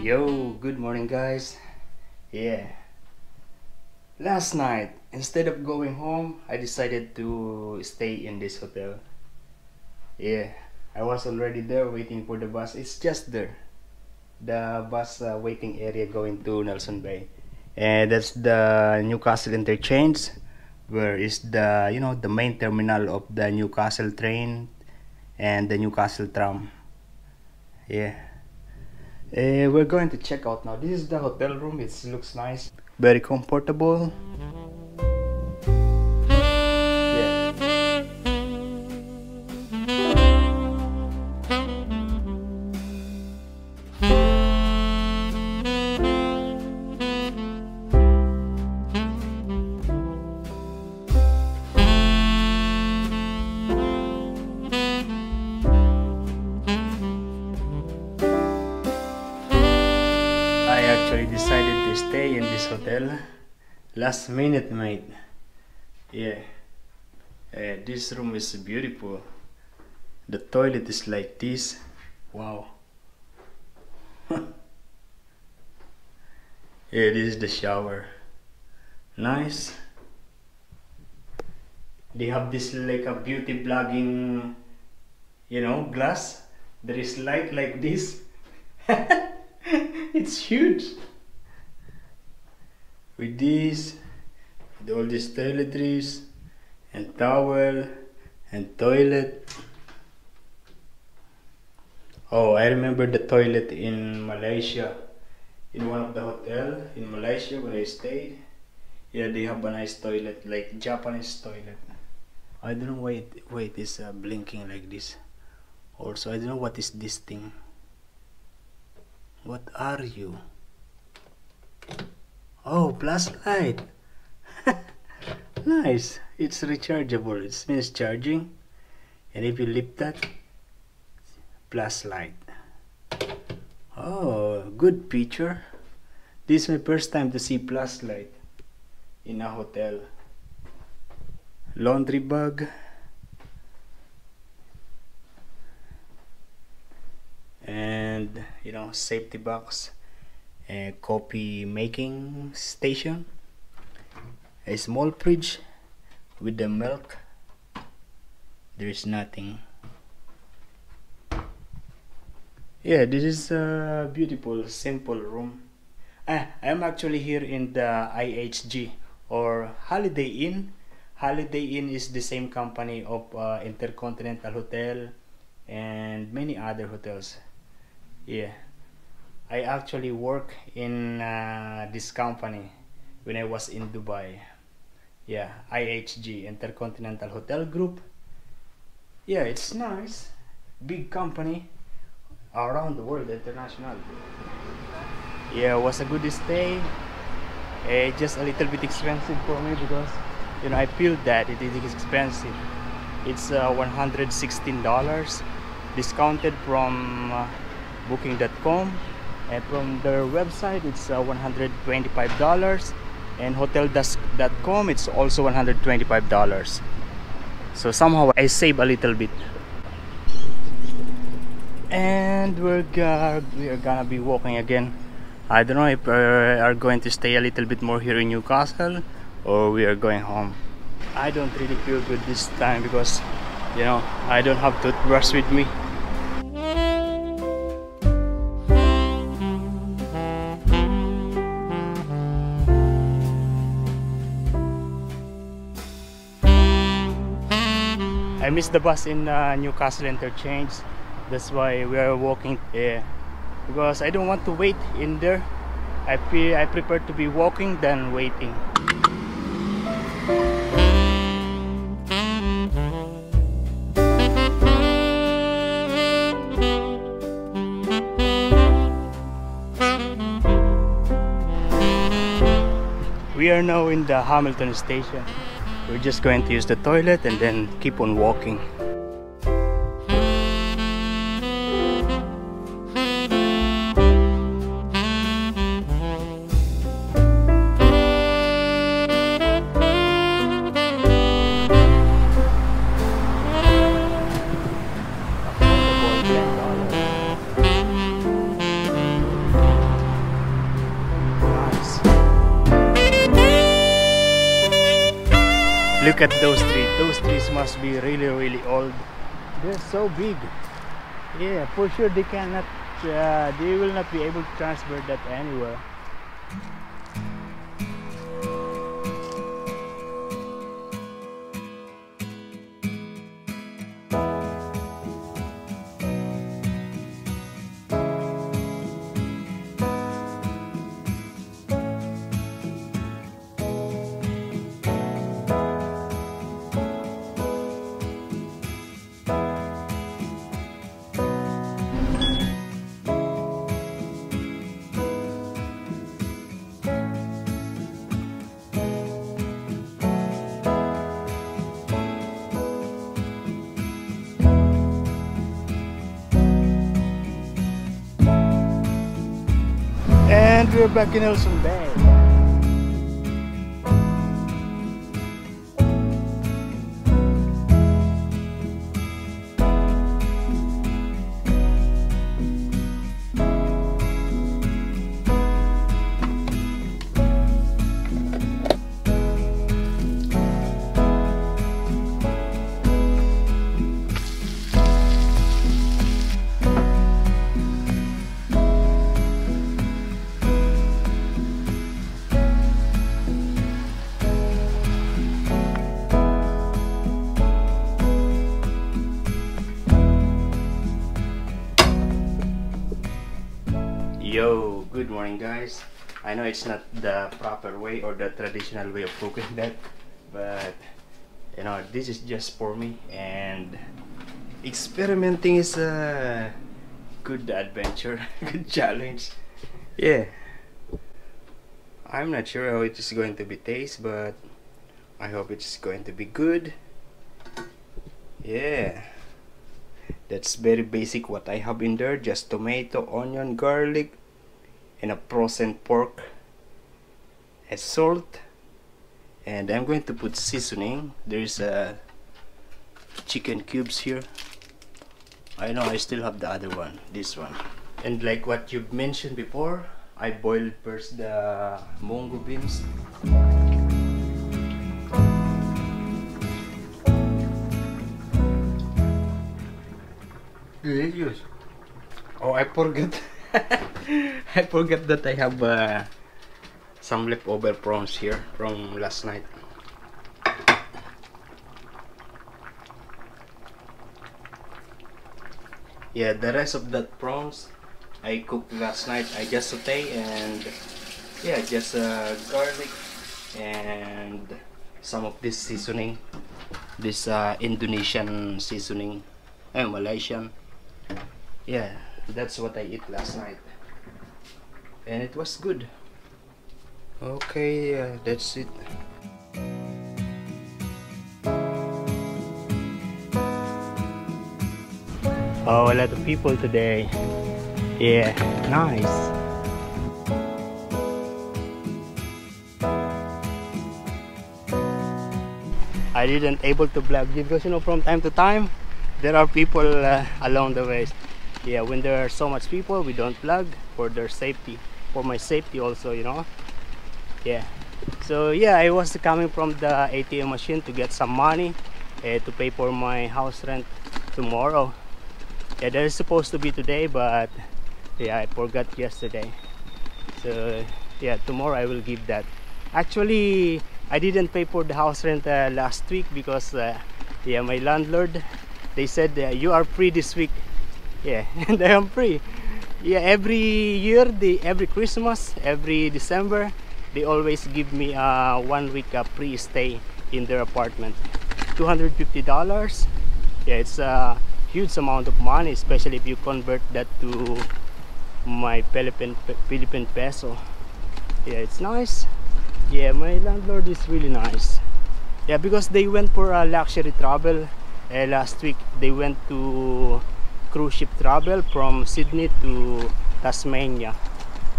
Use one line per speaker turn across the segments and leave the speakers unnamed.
Yo, good morning, guys. Yeah, last night, instead of going home, I decided to stay in this hotel. Yeah, I was already there waiting for the bus. It's just there, the bus waiting area going to Nelson Bay, and that's the Newcastle interchange, where is the main terminal of the Newcastle train and the Newcastle tram. Yeah. We're going to check out now. This is the hotel room. It looks nice, very comfortable. Yeah. I actually decided to stay in this hotel last minute, mate. Yeah. This room is beautiful. The toilet is like this. Wow. Yeah, this is the shower. Nice. They have this like a beauty blogging, glass. There is light like this. It's huge. With this, with all these toiletries and towel and toilet. Oh, I remember the toilet in Malaysia, in one of the hotel in Malaysia when I stayed. Yeah, they have a nice toilet, like Japanese toilet. I don't know why it is blinking like this. Also, I don't know what is this thing. What are you? Oh, plus light. Nice. It's rechargeable. It means charging. And if you lift that, plus light. Oh, good feature. This is my first time to see plus light in a hotel. Laundry bag. And safety box, a coffee making station, a small fridge with the milk. There is nothing. Yeah, this is a beautiful simple room. I'm actually here in the IHG or Holiday Inn. Holiday Inn is the same company of Intercontinental Hotel and many other hotels. Yeah, I actually work in this company when I was in Dubai. Yeah, IHG, Intercontinental Hotel Group. Yeah, it's nice, big company around the world, international. Yeah, it was a good stay. Just a little bit expensive for me because I feel that it is expensive. It's $116 discounted from booking.com, and from their website it's $125, and hotel.com it's also $125. So somehow I save a little bit. And we are gonna be walking again. I don't know if we are going to stay a little bit more here in Newcastle or we are going home. I don't really feel good this time because I don't have toothbrush with me. I missed the bus in Newcastle interchange. That's why we are walking because I don't want to wait in there. I prefer to be walking than waiting. We are now in the Hamilton station. We're just going to use the toilet and then keep on walking. Look at those trees. Those trees must be really, really old. They're so big. Yeah, for sure they cannot. They will not be able to transfer that anywhere. And we're back in Nelson Bay. Yo, good morning guys. I know it's not the proper way or the traditional way of cooking that, but you know, this is just for me, and experimenting is a good adventure, good challenge. Yeah, I'm not sure how it is going to be taste, but I hope it's going to be good. Yeah, that's very basic what I have in there, just tomato, onion, garlic, and a frozen pork, and salt, and I'm going to put seasoning. There's chicken cubes here. I know I still have the other one, this one. And like what you've mentioned before, I boiled first the mungo beans. Delicious. Oh, I forgot. I forgot that I have some leftover prawns here from last night. Yeah, the rest of that prawns I cooked last night. I just saute and yeah, just garlic and some of this seasoning, this Indonesian seasoning, and Malaysian. Yeah, that's what I ate last night, and it was good. Okay, that's it. Oh, a lot of people today. Yeah, nice. I didn't able to vlog because, you know, from time to time there are people along the way. Yeah, when there are so much people, we don't vlog for their safety, for my safety also, you know. Yeah, so yeah, I was coming from the ATM machine to get some money to pay for my house rent tomorrow. Yeah, that is supposed to be today, but yeah, I forgot yesterday. So yeah, tomorrow I will give that. Actually, I didn't pay for the house rent last week because yeah, my landlord, they said you are free this week. Yeah, and I am free. Yeah, every year, every Christmas, every December, they always give me 1 week free stay in their apartment. $250. Yeah, it's a huge amount of money, especially if you convert that to my Philippine peso. Yeah, it's nice. Yeah, my landlord is really nice. Yeah, because they went for a luxury travel last week. They went to cruise ship travel from Sydney to Tasmania.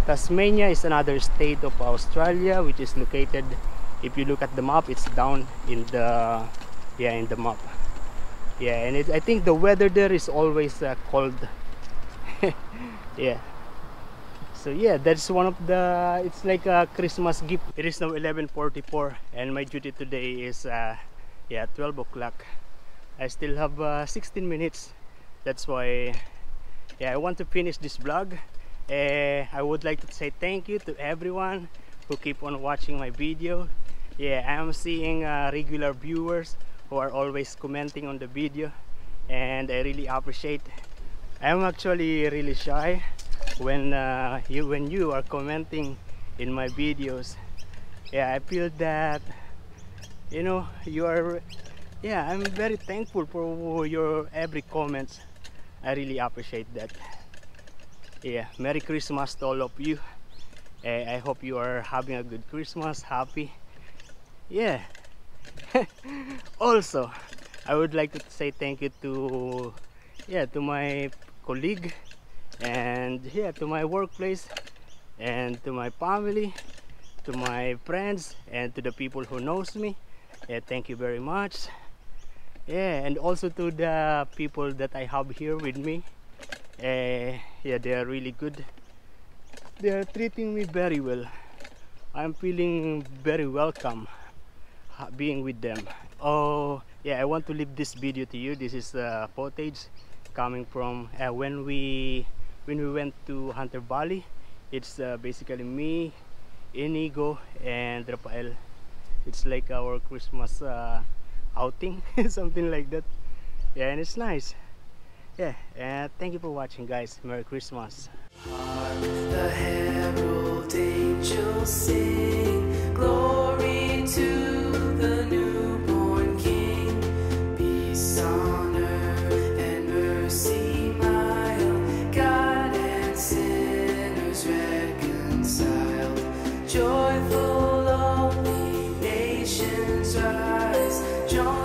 Tasmania is another state of Australia, which is located, if you look at the map, it's down in the in the map. Yeah, and I think the weather there is always cold. Yeah, so yeah, that's one of the, it's like a Christmas gift. It is now 11:44 and my duty today is Yeah, 12 o'clock. I still have 16 minutes. That's why, yeah, I want to finish this vlog. I would like to say thank you to everyone who keep on watching my video. Yeah, I am seeing regular viewers who are always commenting on the video, and I really appreciate. I am actually really shy when you are commenting in my videos. Yeah, I feel that, you know, you are, yeah, I'm very thankful for your every comments. I really appreciate that. Yeah, Merry Christmas to all of you. I hope you are having a good Christmas, happy. Yeah. Also, I would like to say thank you to, yeah, to my colleague, and yeah, to my workplace, and to my family, to my friends, and to the people who knows me. Yeah, thank you very much. Yeah, and also to the people that I have here with me. Yeah, they are really good. They are treating me very well. I'm feeling very welcome being with them. Oh yeah, I want to leave this video to you. This is footage coming from when we went to Hunter Valley. It's basically me, Inigo, and Rafael. It's like our Christmas outing, something like that. Yeah, and it's nice. Yeah, and thank you for watching, guys. Merry Christmas.
Hark the herald angels sing, glory to the newborn King. Peace on earth and mercy mild, God and sinners reconciled. Joyful all the nations rise, join